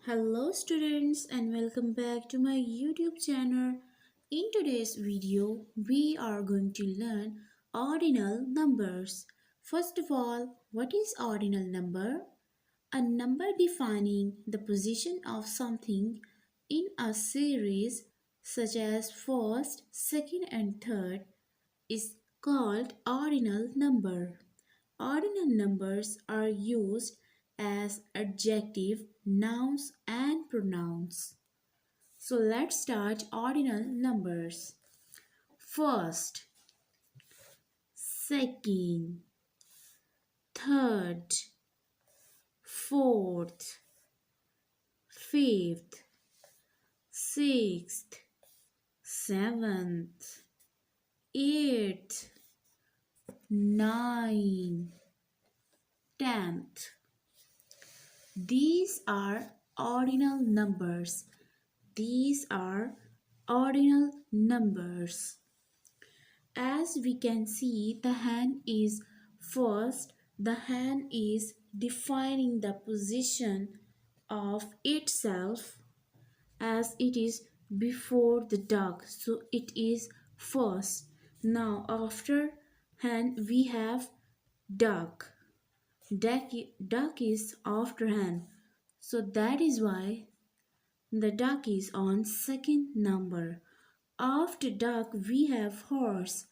Hello students and welcome back to my YouTube channel. In today's video, we are going to learn ordinal numbers. First of all, what is ordinal number? A number defining the position of something in a series such as first, second and third is called ordinal number. Ordinal numbers are used as adjective, nouns, and pronouns. So let's start ordinal numbers. First, second, third, fourth, fifth, sixth, seventh, eighth, ninth, tenth. These are ordinal numbers. These are ordinal numbers. As we can see, the hand is first. The hand is defining the position of itself as it is before the duck. So it is first. Now after hand we have duck. Duck is after hand. So that is why the duck is on second number. After duck we have horse.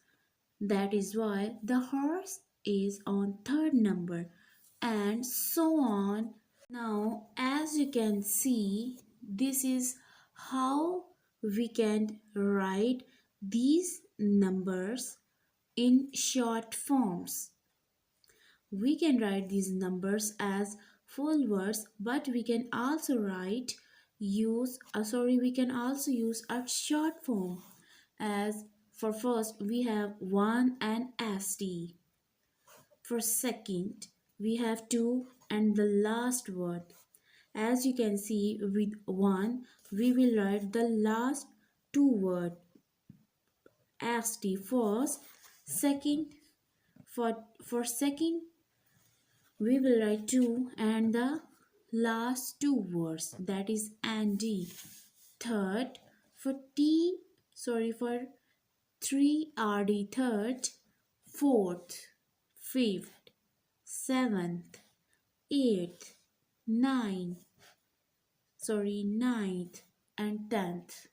That is why the horse is on third number and so on. Now as you can see, this is how we can write these numbers in short forms. We can write these numbers as full words, but we can also we can also use a short form. As for first we have 1 and st. For second we have 2 and the last word. As you can see, with 1 we will write the last two word st. First, second, for second we will write 2 and the last two words, that is and d. Third, for for 3 rd, third, fourth, fifth, seventh, eighth, ninth, ninth and tenth.